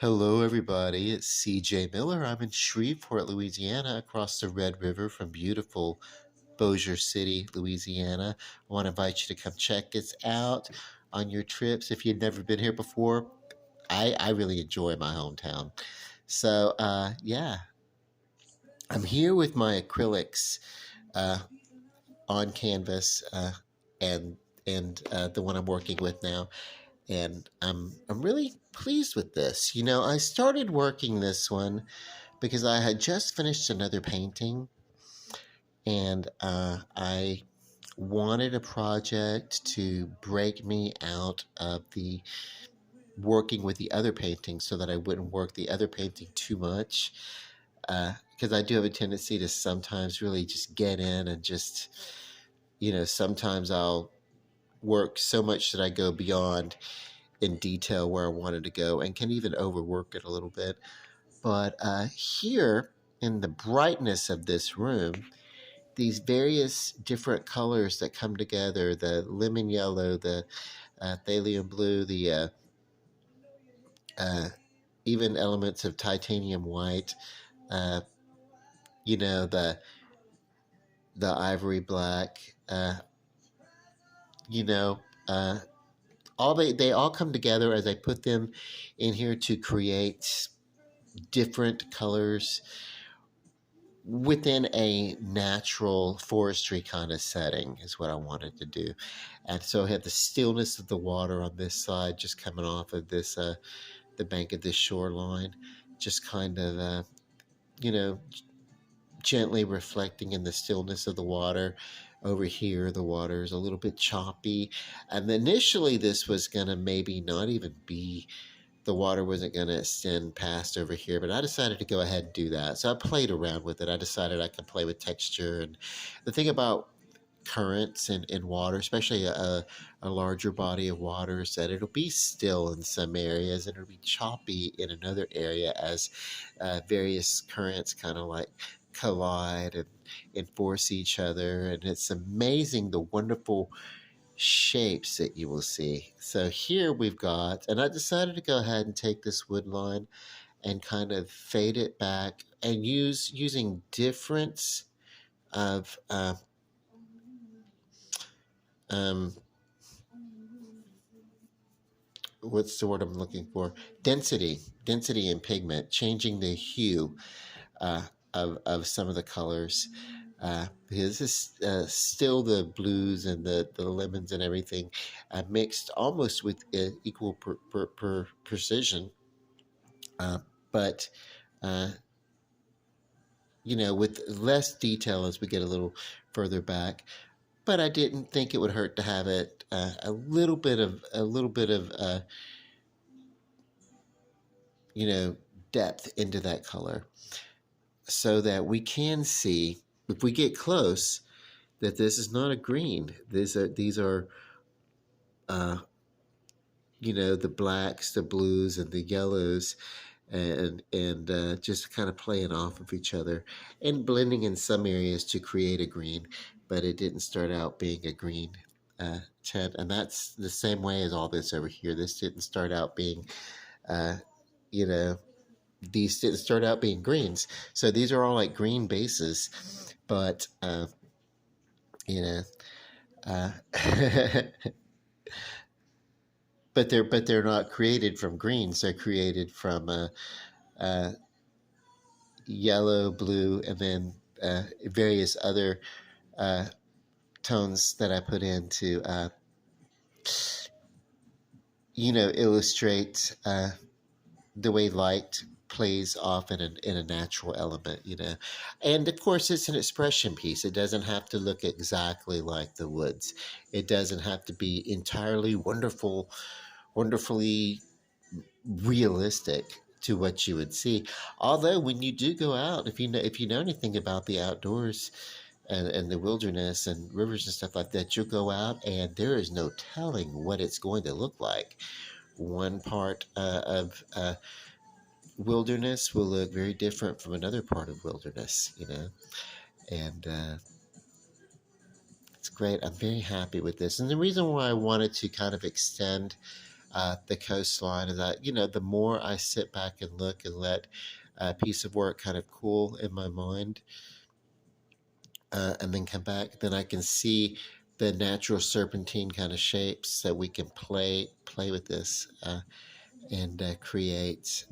Hello, everybody. It's CJ Miller. I'm in Shreveport, Louisiana, across the Red River from beautiful Bossier City, Louisiana. I want to invite you to come check us out on your trips. If you've never been here before, I really enjoy my hometown. Yeah, I'm here with my acrylics uh, on canvas and and the one I'm working with now. And I'm really pleased with this. I started working this one because I had just finished another painting, and I wanted a project to break me out of the working with the other painting so that I wouldn't work the other painting too much. Because I do have a tendency to sometimes really just get in and just, sometimes I'll work so much that I go beyond in detail where I wanted to go and can even overwork it a little bit. But here, in the brightness of this room, these various different colors that come together, the lemon yellow, the thallium blue, the uh, even elements of titanium white, uh, the ivory black, you know, uh, all they all come together as I put them in here to create different colors within a natural forestry kind of setting is what I wanted to do. And so I had the stillness of the water on this side just coming off of this the bank of this shoreline, just kind of you know gently reflecting in the stillness of the water. Over here the water is a little bit choppy, and initially this was going to maybe not even be, the water wasn't going to extend past over here, but I decided to go ahead and do that. So I played around with it. I decided I could play with texture. And the thing about currents in water, especially a larger body of water, is that it'll be still in some areas and it'll be choppy in another area as various currents kind of like collide and enforce each other. And it's amazing the wonderful shapes that you will see. So here we've got, and I decided to go ahead and take this wood line and kind of fade it back and using difference of um, what's the word I'm looking for? Density and pigment, changing the hue of some of the colors. Because this is still the blues and the lemons and everything mixed almost with equal precision, uh, but uh, with less detail as we get a little further back. But I didn't think it would hurt to have it a little bit of you know depth into that color, so that we can see if we get close that this is not a green. These are uh, the blacks, the blues, and the yellows, and just kind of playing off of each other and blending in some areas to create a green, but it didn't start out being a green tint. And that's the same way as all this over here. This didn't start out being, uh, you know, these didn't start out being greens. So these are all like green bases, but you know, uh, but they're not created from greens. They're created from uh, yellow, blue, and then various other uh, tones that I put in to, illustrate the way light plays off in a natural element, And of course, it's an expression piece. It doesn't have to look exactly like the woods. It doesn't have to be entirely wonderfully realistic to what you would see. Although when you do go out, if you know anything about the outdoors and the wilderness and rivers and stuff like that, you'll go out and there is no telling what it's going to look like. One part of wilderness will look very different from another part of wilderness, and it's great. I'm very happy with this. And the reason why I wanted to kind of extend the coastline. And that, the more I sit back and look and let a piece of work kind of cool in my mind, and then come back, then I can see the natural serpentine kind of shapes that we can play with this, and create,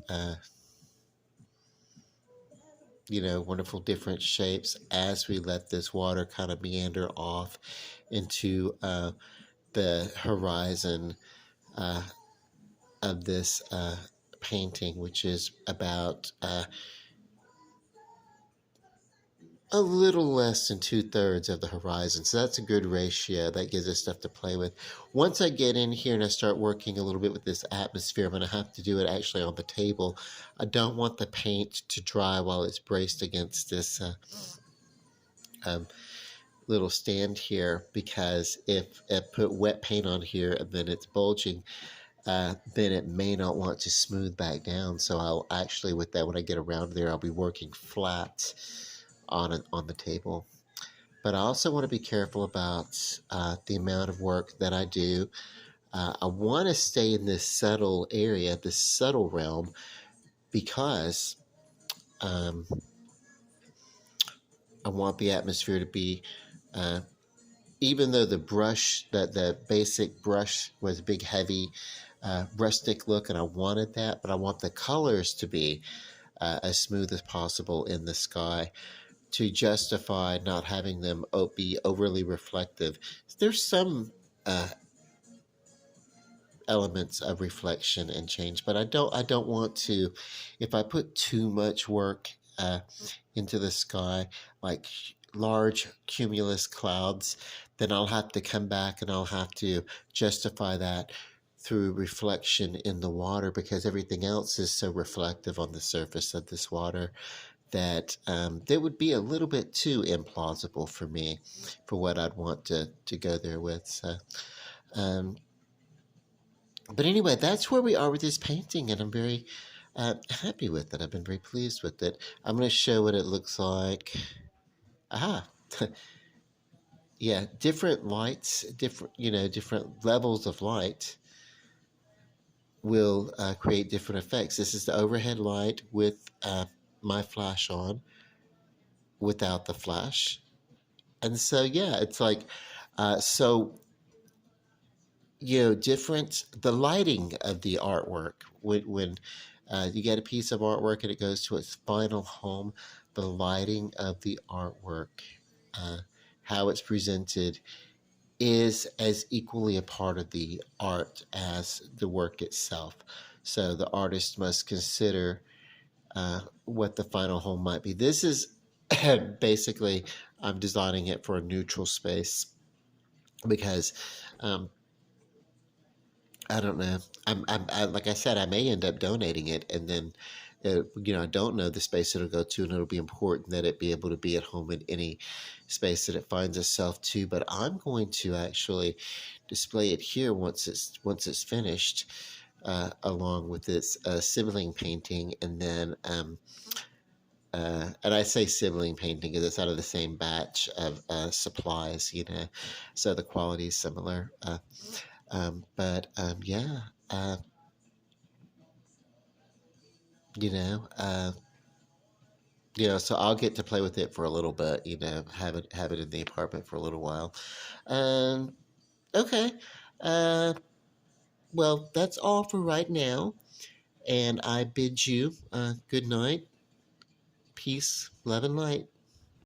wonderful different shapes as we let this water kind of meander off into the horizon uh, of this painting, which is about a little less than 2/3 of the horizon. So that's a good ratio. That gives us stuff to play with. Once I get in here and I start working a little bit with this atmosphere, I'm going to have to do it actually on the table. I don't want the paint to dry while it's braced against this um, little stand here, because if I put wet paint on here and then it's bulging, then it may not want to smooth back down. So I'll actually, with that, when I get around there, I'll be working flat on the table. But I also want to be careful about the amount of work that I do. I want to stay in this subtle area, this subtle realm, because I want the atmosphere to be, even though the basic brush was a big, heavy, rustic look, and I wanted that, but I want the colors to be as smooth as possible in the sky, to justify not having them be overly reflective. There's some elements of reflection and change, but I don't want to. If I put too much work into the sky, like large cumulus clouds, then I'll have to come back and I'll have to justify that through reflection in the water, because everything else is so reflective on the surface of this water that that would be a little bit too implausible for me, for what I'd want to go there with. So, but anyway, that's where we are with this painting, and I'm very happy with it. I've been very pleased with it. I'm going to show what it looks like. Aha. Yeah, different lights, different levels of light will create different effects. This is the overhead light with my flash on, without the flash. And so, yeah, it's like, different, the lighting of the artwork, when you get a piece of artwork and it goes to its final home, the lighting of the artwork, how it's presented, is as equally a part of the art as the work itself. So the artist must consider what the final home might be. This is basically, I'm designing it for a neutral space, because I don't know. Like I said, I may end up donating it, and then, I don't know the space it'll go to, and it'll be important that it be able to be at home in any space that it finds itself to. But I'm going to actually display it here once it's finished, along with this sibling painting, and then. And I say sibling painting because it's out of the same batch of supplies, so the quality is similar. Yeah, you know, uh, so I'll get to play with it for a little bit, have it in the apartment for a little while. Um, okay. Uh, well, that's all for right now, and I bid you good night, peace, love, and light.